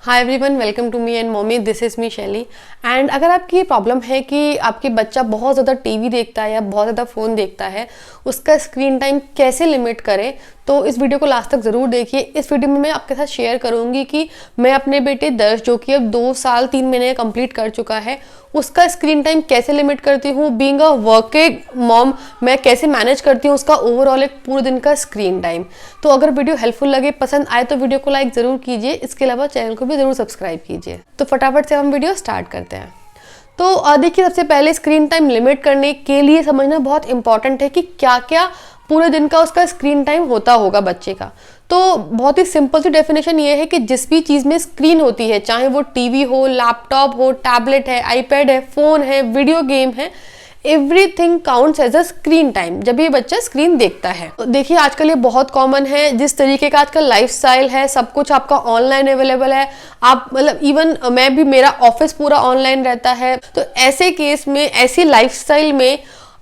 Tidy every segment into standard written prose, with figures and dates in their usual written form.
Hi everyone, welcome to me and mommy. This is me Shaily. And अगर आपकी ये problem है कि आपके बच्चा बहुत ज़्यादा टीवी देखता है या बहुत ज़्यादा फ़ोन देखता है, उसका स्क्रीन टाइम कैसे लिमिट करें, तो इस वीडियो को लास्ट तक ज़रूर देखिए। इस वीडियो में मैं आपके साथ शेयर करूंगी कि मैं अपने बेटे दर्श, जो कि अब 2 साल 3 महीने कंप्लीट कर चुका है, उसका स्क्रीन टाइम कैसे लिमिट करती हूँ। बीइंग अ वर्किंग मॉम, मैं कैसे मैनेज करती हूँ उसका ओवरऑल एक पूरे दिन का स्क्रीन टाइम। तो अगर वीडियो हेल्पफुल लगे, पसंद आए, तो वीडियो को लाइक ज़रूर कीजिए। इसके अलावा चैनल को भी ज़रूर सब्सक्राइब कीजिए। तो फटाफट से हम वीडियो स्टार्ट करते हैं। तो देखिए, सबसे पहले स्क्रीन टाइम लिमिट करने के लिए समझना बहुत इंपॉर्टेंट है कि क्या क्या पूरे दिन का उसका स्क्रीन टाइम होता होगा बच्चे का। तो बहुत ही सिंपल सी डेफिनेशन ये है कि जिस भी चीज़ में स्क्रीन होती है, चाहे वो टीवी हो, लैपटॉप हो, टैबलेट है, आईपैड है, फ़ोन है, वीडियो गेम है, everything counts as a screen time जब ये बच्चा स्क्रीन देखता है। तो देखिए, आजकल ये बहुत कॉमन है। जिस तरीके का आजकल लाइफस्टाइल है, सब कुछ आपका ऑनलाइन अवेलेबल है। आप मतलब इवन मैं भी, मेरा ऑफिस पूरा ऑनलाइन रहता है। तो ऐसे केस में, ऐसी लाइफस्टाइल में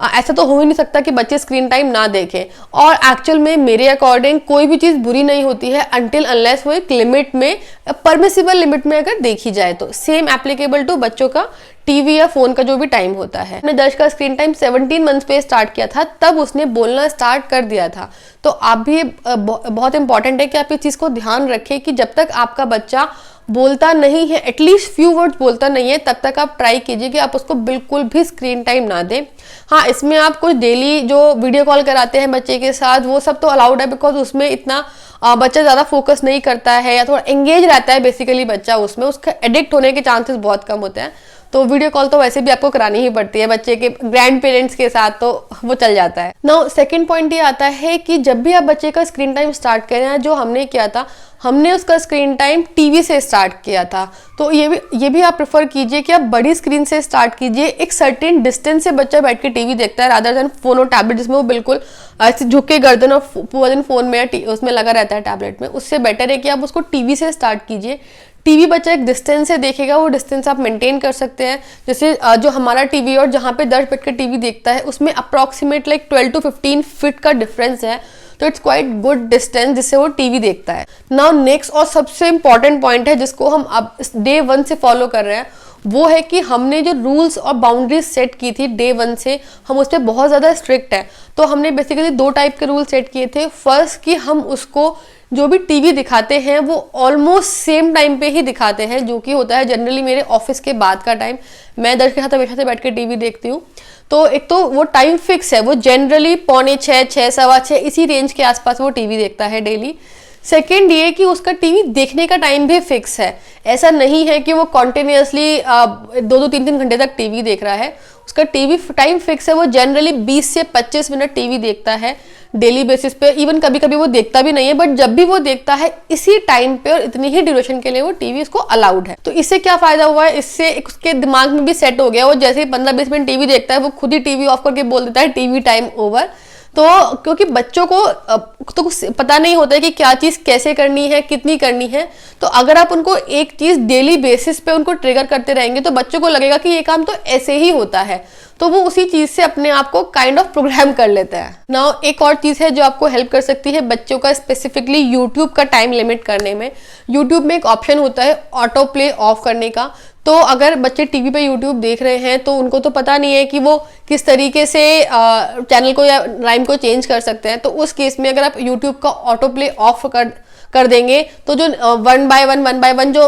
ऐसा तो हो ही नहीं सकता कि बच्चे स्क्रीन टाइम ना देखें। और एक्चुअल में मेरे अकॉर्डिंग कोई भी चीज़ बुरी नहीं होती है अनटिल अनलेस वो एक लिमिट में, परमिसिबल लिमिट में अगर देखी जाए। तो सेम एप्लीकेबल टू बच्चों का टीवी या फोन का जो भी टाइम होता है। मैंने दर्श का स्क्रीन टाइम 17 मंथ्स पे स्टार्ट किया था, तब उसने बोलना स्टार्ट कर दिया था। तो आप भी, बहुत इंपॉर्टेंट है कि आप इस चीज़ को ध्यान रखें कि जब तक आपका बच्चा बोलता नहीं है, एटलीस्ट फ्यू वर्ड्स बोलता नहीं है, तब तक आप ट्राई कीजिए कि आप उसको बिल्कुल भी स्क्रीन टाइम ना दें। हाँ, इसमें आप कुछ डेली जो वीडियो कॉल कराते हैं बच्चे के साथ, वो सब तो अलाउड है, बिकॉज उसमें इतना बच्चा ज़्यादा फोकस नहीं करता है या थोड़ा एंगेज रहता है बेसिकली बच्चा, उसमें उसका एडिक्ट होने के चांसेस बहुत कम होते हैं। तो वीडियो कॉल तो वैसे भी आपको करानी ही पड़ती है बच्चे के ग्रैंड पेरेंट्स के साथ, तो वो चल जाता है। नाउ सेकंड पॉइंट ये आता है कि जब भी आप बच्चे का स्क्रीन टाइम स्टार्ट करें, जो हमने किया था, हमने उसका स्क्रीन टाइम टीवी से स्टार्ट किया था। तो ये भी आप प्रेफर कीजिए कि आप बड़ी स्क्रीन से स्टार्ट कीजिए। एक सर्टेन डिस्टेंस से बच्चा बैठ के टीवी देखता है, रादर देन फोन और टैबलेट जिसमें वो बिल्कुल ऐसे झुक के गर्दन और पूरा दिन फोन में या उसमें लगा रहता है टैबलेट में। उससे बेटर है कि आप उसको टीवी से स्टार्ट कीजिए। टीवी बच्चा एक डिस्टेंस से देखेगा, वो डिस्टेंस आप मेंटेन कर सकते हैं। जैसे जो हमारा टीवी और जहाँ पे दर्श बैठ के टीवी देखता है, उसमें अप्रॉक्सीमेट लाइक 12 to 15 फीट का डिफरेंस है। तो इट्स क्वाइट गुड डिस्टेंस जिससे वो टीवी देखता है। नाउ नेक्स्ट और सबसे इंपॉर्टेंट पॉइंट है जिसको हम अब डे 1 से फॉलो कर रहे हैं, वो है कि हमने जो रूल्स और बाउंड्रीज सेट की थी डे 1 से, हम उस पर बहुत ज़्यादा स्ट्रिक्ट है। तो हमने बेसिकली 2 टाइप के रूल सेट किए थे। फर्स्ट कि हम उसको जो भी टीवी दिखाते हैं वो ऑलमोस्ट सेम टाइम पे ही दिखाते हैं, जो कि होता है जनरली मेरे ऑफिस के बाद का टाइम। मैं दर्श के साथ हमेशा से बैठ के टीवी देखती हूँ। तो एक तो वो टाइम फिक्स है, वो जनरली 5:45, 6, 6:15 इसी रेंज के आसपास वो टीवी देखता है डेली। सेकेंड ये कि उसका टीवी देखने का टाइम भी फिक्स है। ऐसा नहीं है कि वो कॉन्टिन्यूसली 2-3 घंटे तक टीवी देख रहा है। उसका टीवी टाइम फिक्स है। वो जनरली 20 से 25 मिनट टीवी देखता है डेली बेसिस पे। इवन कभी कभी वो देखता भी नहीं है, बट जब भी वो देखता है इसी टाइम पे और इतनी ही ड्यूरेशन के लिए वो टीवी उसको अलाउड है। तो इससे क्या फायदा हुआ है, इससे उसके दिमाग में भी सेट हो गया। वो जैसे ही 15-20 मिनट टीवी देखता है, वो खुद ही टीवी ऑफ करके बोल देता है टीवी टाइम ओवर। तो क्योंकि बच्चों को तो कुछ पता नहीं होता है कि क्या चीज़ कैसे करनी है, कितनी करनी है। तो अगर आप उनको एक चीज़ डेली बेसिस पे उनको ट्रिगर करते रहेंगे, तो बच्चों को लगेगा कि ये काम तो ऐसे ही होता है। तो वो उसी चीज़ से अपने आप को काइंड ऑफ प्रोग्राम कर लेता है। नाउ एक और चीज़ है जो आपको हेल्प कर सकती है बच्चों का स्पेसिफिकली यूट्यूब का टाइम लिमिट करने में। यूट्यूब में एक ऑप्शन होता है ऑटो प्ले ऑफ करने का। तो अगर बच्चे टीवी पे यूट्यूब देख रहे हैं, तो उनको तो पता नहीं है कि वो किस तरीके से चैनल को या राइम को चेंज कर सकते हैं। तो उस केस में अगर आप यूट्यूब का ऑटो प्ले ऑफ कर देंगे, तो जो 1 by 1 जो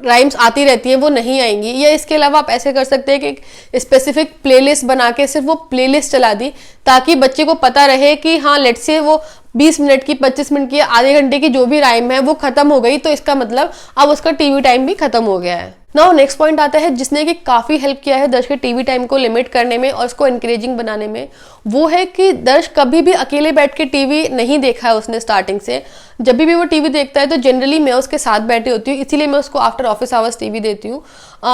राइम्स आती रहती हैं वो नहीं आएंगी। या इसके अलावा आप ऐसे कर सकते हैं कि स्पेसिफिक प्लेलिस्ट बना के सिर्फ वो प्लेलिस्ट चला दी, ताकि बच्चे को पता रहे कि हाँ, लेट्स से वो 20 मिनट की, 25 मिनट की, आधे घंटे की जो भी राइम है वो खत्म हो गई, तो इसका मतलब अब उसका टीवी टाइम भी खत्म हो गया है। नाउ नेक्स्ट पॉइंट आता है जिसने कि काफ़ी हेल्प किया है दर्श के टीवी टाइम को लिमिट करने में और उसको इंकरेजिंग बनाने में। वो है कि दर्श कभी भी अकेले बैठ के टीवी नहीं देखा है उसने स्टार्टिंग से। जब भी वो टीवी देखता है तो जनरली मैं उसके साथ बैठी होती हूँ, इसीलिए मैं उसको आफ्टर ऑफिस आवर्स टीवी देती हूँ।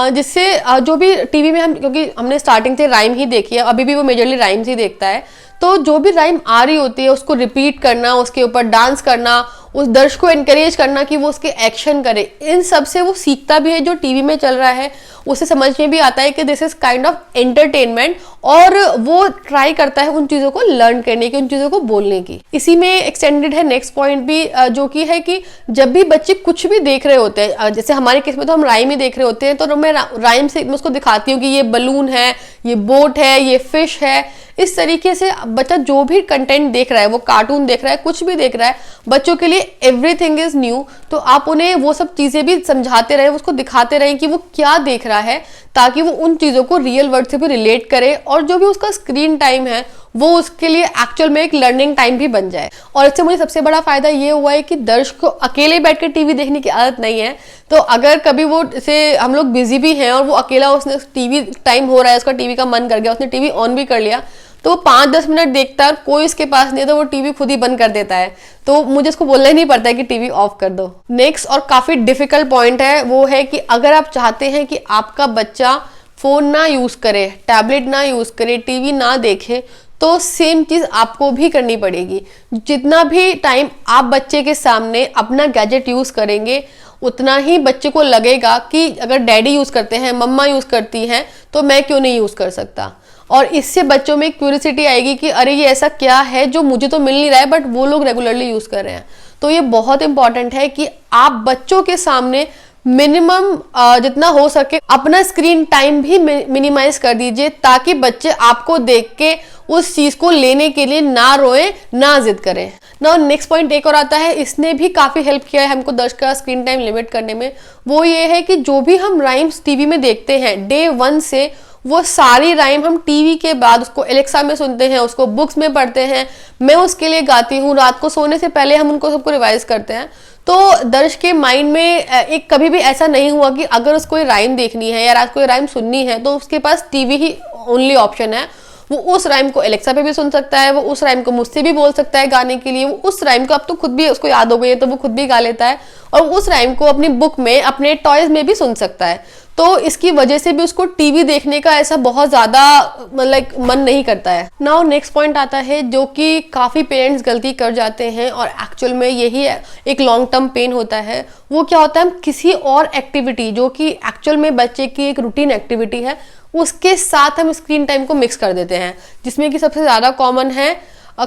जिससे जो भी टीवी में क्योंकि हमने स्टार्टिंग से राइम ही देखी है, अभी भी वो मेजरली राइम्स ही देखता है। तो जो भी राइम आ रही होती है उसको रिपीट करना, उसके ऊपर डांस करना, उस दर्शक को एनकरेज करना कि वो उसके एक्शन करे, इन सब से वो सीखता भी है। जो टीवी में चल रहा है उसे समझ में भी आता है कि this is kind of entertainment, और वो ट्राई करता है उन चीज़ों को लर्न करने की, उन चीज़ों को बोलने की। इसी में एक्सटेंडेड है नेक्स्ट पॉइंट भी, जो कि है कि जब भी बच्चे कुछ भी देख रहे होते हैं, जैसे हमारे केस में तो हम राइम ही देख रहे होते हैं, तो मैं राइम से मैं उसको दिखाती हूँ कि ये बलून है, ये बोट है, ये फिश है। इस तरीके से बच्चा जो भी कंटेंट देख रहा है, वो कार्टून देख रहा है, कुछ भी देख रहा है, बच्चों के लिए एवरीथिंग इज न्यू। तो आप उन्हें वो सब चीजें भी समझाते रहे, उसको दिखाते रहे कि वो क्या देख रहा है, ताकि वो उन चीजों को रियल वर्ल्ड से भी रिलेट करे, और जो भी उसका स्क्रीन टाइम है वो उसके लिए एक्चुअल में एक लर्निंग टाइम भी बन जाए। और इससे मुझे सबसे बड़ा फायदा ये हुआ है कि दर्शक को अकेले बैठकर टीवी देखने की आदत नहीं है। तो अगर कभी वो जैसे हम लोग बिजी भी हैं और वो अकेला, उसने टीवी टाइम हो रहा है, उसका टीवी का मन कर गया, उसने टीवी ऑन भी कर लिया, तो वो 5-10 मिनट देखता है, कोई उसके पास नहीं है, तो वो टीवी खुद ही बंद कर देता है। तो मुझे उसको बोलना ही नहीं पड़ता है कि टीवी ऑफ कर दो। नेक्स्ट और काफी डिफिकल्ट पॉइंट है वो है कि अगर आप चाहते हैं कि आपका बच्चा फोन ना यूज करे, टैबलेट ना यूज करे, टीवी ना देखे, तो सेम चीज आपको भी करनी पड़ेगी। जितना भी टाइम आप बच्चे के सामने अपना गैजेट यूज करेंगे, उतना ही बच्चे को लगेगा कि अगर डैडी यूज करते हैं, मम्मा यूज करती हैं, तो मैं क्यों नहीं यूज कर सकता। और इससे बच्चों में क्यूरियोसिटी आएगी कि अरे ये ऐसा क्या है जो मुझे तो मिल नहीं रहा है बट वो लोग रेगुलरली यूज कर रहे हैं। तो ये बहुत इंपॉर्टेंट है कि आप बच्चों के सामने मिनिमम जितना हो सके अपना स्क्रीन टाइम भी मिनिमाइज कर दीजिए, ताकि बच्चे आपको देख के उस चीज को लेने के लिए ना रोए, ना जिद करें। ना नेक्स्ट पॉइंट एक और आता है, इसने भी काफी हेल्प किया है हमको दर्शक का स्क्रीन टाइम लिमिट करने में। वो ये है कि जो भी हम राइम्स टीवी में देखते हैं डे 1 से, वो सारी राइम हम टीवी के बाद उसको एलेक्सा में सुनते हैं, उसको बुक्स में पढ़ते हैं, मैं उसके लिए गाती हूँ, रात को सोने से पहले हम उनको सबको रिवाइज करते हैं। तो दर्शक के माइंड में एक कभी भी ऐसा नहीं हुआ कि अगर उसको कोई राइम देखनी है या रात को राइम सुननी है तो उसके पास टीवी ही ओनली ऑप्शन है। वो उस राइम को एलेक्सा पे भी सुन सकता है, वो उस राइम को मुझसे भी बोल सकता है गाने के लिए, वो उस राइम को अब तो खुद भी उसको याद हो गई है तो वो खुद भी गा लेता है, और उस राइम को अपनी बुक में, अपने टॉयज में भी सुन सकता है। तो इसकी वजह से भी उसको टीवी देखने का ऐसा बहुत ज्यादा मतलब मन नहीं करता है। नाउ नेक्स्ट पॉइंट आता है जो कि काफी पेरेंट्स गलती कर जाते हैं, और एक्चुअल में यही एक लॉन्ग टर्म पेन होता है। वो क्या होता है, हम किसी और एक्टिविटी जो कि एक्चुअल में बच्चे की एक रूटीन एक्टिविटी है, उसके साथ हम स्क्रीन टाइम को मिक्स कर देते हैं, जिसमें कि सबसे ज्यादा कॉमन है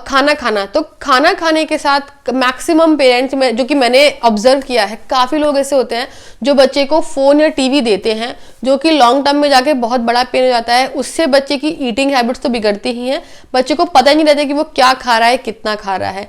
खाना खाना। तो खाना खाने के साथ मैक्सिमम पेरेंट्स में, जो कि मैंने ऑब्जर्व किया है, काफी लोग ऐसे होते हैं जो बच्चे को फोन या टीवी देते हैं, जो कि लॉन्ग टर्म में जाके बहुत बड़ा पेन हो जाता है। उससे बच्चे की ईटिंग हैबिट्स तो बिगड़ती ही हैं, बच्चे को पता ही नहीं रहता कि वो क्या खा रहा है, कितना खा रहा है।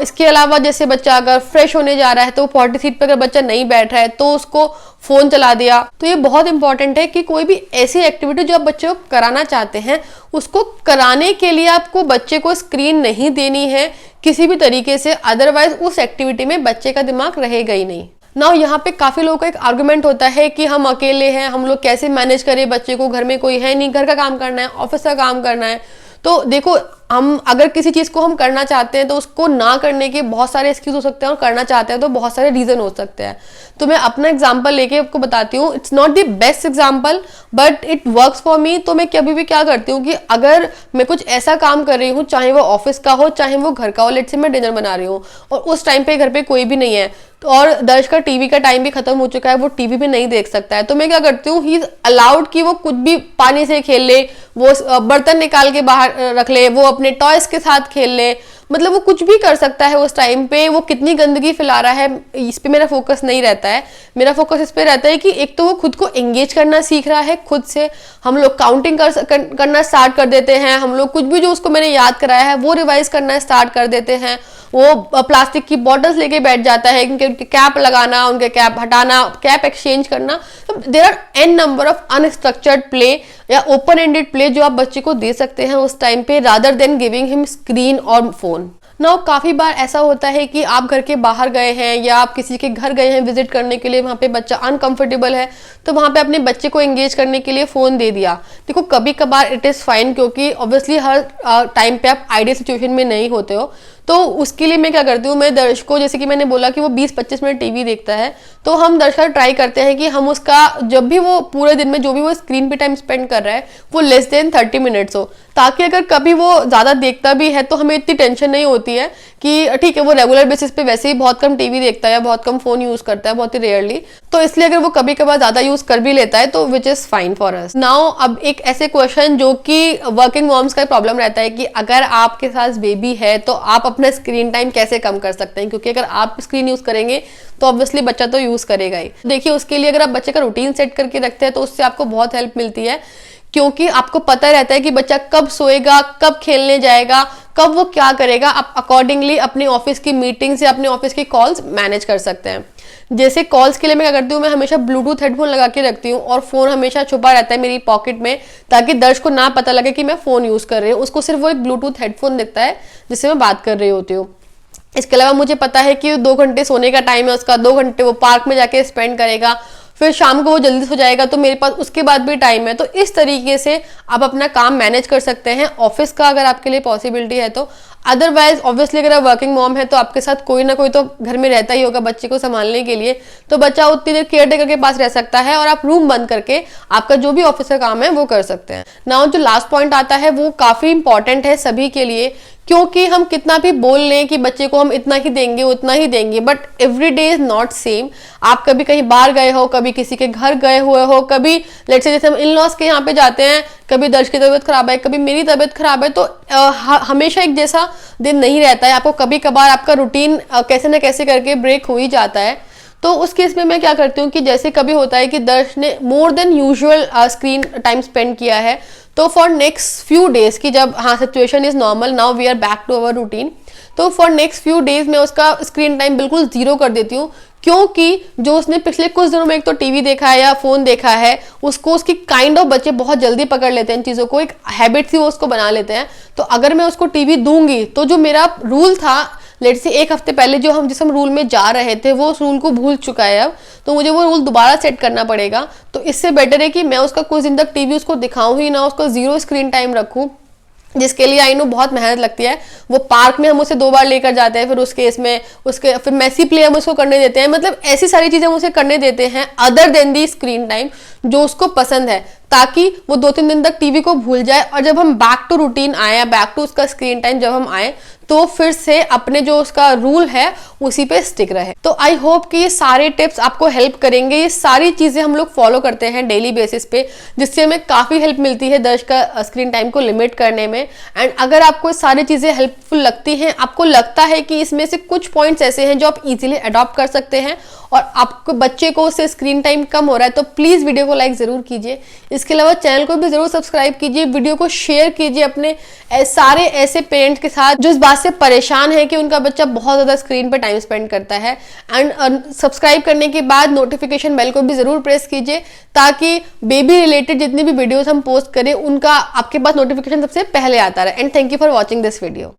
इसके अलावा जैसे बच्चा अगर फ्रेश होने जा रहा है तो पॉटी सीट पर अगर बच्चा नहीं बैठ रहा है तो उसको फोन चला दिया। तो ये बहुत इंपॉर्टेंट है कि कोई भी ऐसी एक्टिविटी जो आप बच्चे को कराना चाहते हैं, उसको कराने के लिए आपको बच्चे को स्क्रीन नहीं देनी है किसी भी तरीके से, अदरवाइज उस एक्टिविटी में बच्चे का दिमाग रहेगा ही नहीं। ना यहाँ पे काफी लोगों का एक आर्गुमेंट होता है कि हम अकेले हैं, हम लोग कैसे मैनेज करें बच्चे को, घर में कोई है नहीं, घर का काम करना है, ऑफिस का काम करना है। तो देखो, हम अगर किसी चीज को हम करना चाहते हैं तो उसको ना करने के बहुत सारे एक्सक्यूज हो सकते हैं, और करना चाहते हैं तो बहुत सारे रीजन हो सकते हैं। तो मैं अपना एग्जांपल लेके आपको बताती हूँ। It's not the best example but it works for me. तो मैं कभी भी क्या करती हूँ कि अगर मैं कुछ ऐसा काम कर रही हूँ, चाहे वो ऑफिस का हो, चाहे वो घर का हो, लेट से मैं डिनर बना रही हूँ और उस टाइम पे घर पे कोई भी नहीं है, तो और दर्शक का टीवी का टाइम भी खत्म हो चुका है, वो टीवी भी नहीं देख सकता है, तो मैं क्या करती हूँ, ही इज अलाउड कि वो कुछ भी पानी से खेल ले, वो बर्तन निकाल के बाहर रख ले, वो अपने टॉयज के साथ खेल ले, मतलब वो कुछ भी कर सकता है उस टाइम पे। वो कितनी गंदगी फैला रहा है इस पे मेरा फोकस नहीं रहता है। मेरा फोकस इस पे रहता है कि एक तो वो खुद को एंगेज करना सीख रहा है खुद से। हम लोग काउंटिंग करना स्टार्ट कर देते हैं, हम लोग कुछ भी जो उसको मैंने याद कराया है वो रिवाइज करना स्टार्ट कर देते हैं। वो प्लास्टिक की बॉटल्स लेके बैठ जाता है, उनके कैप लगाना, उनके कैप हटाना, कैप एक्सचेंज करना। There are an number of unstructured play या ओपन एंडेड प्ले जो आप बच्चे को दे सकते हैं उस टाइम पे, rather than giving him screen और फोन। नाउ काफी बार ऐसा होता है कि आप घर के बाहर गए हैं या आप किसी के घर गए हैं विजिट करने के लिए, वहां पे बच्चा अनकंफर्टेबल है, तो वहां पे अपने बच्चे को एंगेज करने के लिए फोन दे दिया। देखो, कभी कभार इट इज फाइन, क्योंकि ऑब्वियसली हर टाइम पे आप आइडियल सिचुएशन में नहीं होते हो। तो उसके लिए मैं क्या करती हूँ, मैं दर्शकों, जैसे कि मैंने बोला कि वो 20-25 मिनट टीवी देखता है, तो हम दर्शक ट्राई करते हैं कि हम उसका जब भी वो पूरे दिन में जो भी वो स्क्रीन पे टाइम स्पेंड कर रहा है वो लेस देन 30 मिनट्स हो, ताकि अगर कभी वो ज्यादा देखता भी है तो हमें इतनी टेंशन नहीं होती है कि ठीक है वो रेगुलर बेसिस पे वैसे ही बहुत कम टीवी देखता है या बहुत कम फोन यूज करता है, बहुत ही रेयरली, तो इसलिए अगर वो कभी कभार ज्यादा यूज कर भी लेता है तो which is fine for us. Now अब एक ऐसे क्वेश्चन जो कि वर्किंग मॉम्स का प्रॉब्लम रहता है कि अगर आपके साथ बेबी है तो आप अपना स्क्रीन टाइम कैसे कम कर सकते हैं, क्योंकि अगर आप स्क्रीन यूज करेंगे तो ऑब्वियसली बच्चा तो यूज करेगा ही। देखिए उसके लिए अगर आप बच्चे का रूटीन सेट करके रखते हैं तो उससे आपको बहुत हेल्प मिलती है, क्योंकि आपको पता रहता है कि बच्चा कब सोएगा, कब खेलने जाएगा, कब वो क्या करेगा। आप अकॉर्डिंगली अपने ऑफिस की मीटिंग्स या अपने ऑफिस की कॉल्स मैनेज कर सकते हैं। जैसे कॉल्स के लिए मैं क्या करती हूँ, मैं हमेशा ब्लूटूथ हेडफोन लगा के रखती हूँ और फोन हमेशा छुपा रहता है मेरी पॉकेट में, ताकि दर्श को ना पता लगे कि मैं फोन यूज कर रही हूँ। उसको सिर्फ वो एक ब्लूटूथ हेडफोन दिखता है जिससे मैं बात कर रही होती हूँ। इसके अलावा मुझे पता है कि 2 घंटे सोने का टाइम है उसका, 2 घंटे वो पार्क में जाके स्पेंड करेगा, फिर शाम को वो जल्दी सो जाएगा, तो मेरे पास उसके बाद भी टाइम है। तो इस तरीके से आप अपना काम मैनेज कर सकते हैं ऑफिस का, अगर आपके लिए पॉसिबिलिटी है तो। अदरवाइज ऑब्वियसली अगर आप वर्किंग मॉम है तो आपके साथ कोई ना कोई तो घर में रहता ही होगा बच्चे को संभालने के लिए, तो बच्चा उतनी देर केयर टेकर के पास रह सकता है और आप रूम बंद करके आपका जो भी ऑफिस का काम है वो कर सकते हैं। नाउ जो लास्ट पॉइंट आता है वो काफी इंपॉर्टेंट है सभी के लिए, क्योंकि हम कितना भी बोल लें कि बच्चे को हम इतना ही देंगे उतना ही देंगे, but every day is not same. आप कभी कहीं बाहर गए हो, कभी किसी के घर गए हुए हो, कभी लेट्स से जैसे हम इन लॉज के यहाँ पे जाते हैं, कभी दर्श की तबीयत खराब है, कभी मेरी तबीयत खराब है, तो हमेशा एक जैसा दिन नहीं रहता है। आपको कभी कभार आपका रूटीन कैसे ना कैसे करके ब्रेक हो ही जाता है। तो उस केस में मैं क्या करती हूँ कि जैसे कभी होता है कि दर्श ने more than usual screen time spend किया है, तो फॉर नेक्स्ट फ्यू डेज की जब हाँ situation is normal, now we are back to our routine, तो फॉर नेक्स्ट फ्यू डेज मैं उसका स्क्रीन टाइम बिल्कुल 0 कर देती हूँ। क्योंकि जो उसने पिछले कुछ दिनों में एक तो टीवी देखा है या फोन देखा है, उसको उसकी काइंड ऑफ बच्चे बहुत जल्दी पकड़ लेते हैं इन चीजों को, एक हैबिट सी वो उसको बना लेते हैं। तो अगर मैं उसको टीवी दूंगी तो जो मेरा रूल था लेट्स से 1 हफ्ते पहले जो हम जिस रूल में जा रहे थे वो उस रूल को भूल चुका है अब, तो मुझे वो रूल दोबारा सेट करना पड़ेगा। तो इससे बेटर है कि मैं उसका कुछ दिन तक टीवी उसको दिखाऊं ही ना, उसको 0 स्क्रीन टाइम रखूं, जिसके लिए आई नो बहुत मेहनत लगती है। वो पार्क में हम उसे 2 बार लेकर जाते हैं, फिर उस केस में उसके फिर मेसी प्ले हम उसको करने देते हैं, मतलब ऐसी सारी चीजें हम उसे करने देते हैं अदर देन दी स्क्रीन टाइम जो उसको पसंद है, ताकि वो 2-3 दिन तक टीवी को भूल जाए और जब हम बैक टू रूटीन आए या बैक टू उसका स्क्रीन टाइम जब हम आए तो फिर से अपने जो उसका रूल है उसी पे स्टिक रहे। तो आई होप कि ये सारे टिप्स आपको हेल्प करेंगे। ये सारी चीजें हम लोग फॉलो करते हैं डेली बेसिस पे, जिससे हमें काफी हेल्प मिलती है दर्श का स्क्रीन टाइम को लिमिट करने में। एंड अगर आपको सारी चीजें हेल्पफुल लगती हैं, आपको लगता है कि इसमें से कुछ पॉइंट्स ऐसे हैं जो आप इजीली अडॉप्ट कर सकते हैं और आपको बच्चे को उससे स्क्रीन टाइम कम हो रहा है, तो प्लीज वीडियो को लाइक जरूर कीजिए। इसके अलावा चैनल को भी जरूर सब्सक्राइब कीजिए, वीडियो को शेयर कीजिए अपने सारे ऐसे पेरेंट्स के साथ जो इस बात से परेशान है कि उनका बच्चा बहुत ज्यादा स्क्रीन पर टाइम स्पेंड करता है। एंड सब्सक्राइब करने के बाद नोटिफिकेशन बेल को भी जरूर प्रेस कीजिए, ताकि बेबी रिलेटेड जितनी भी वीडियोस हम पोस्ट करें उनका आपके पास नोटिफिकेशन सबसे पहले आता रहे। And thank you for watching this video.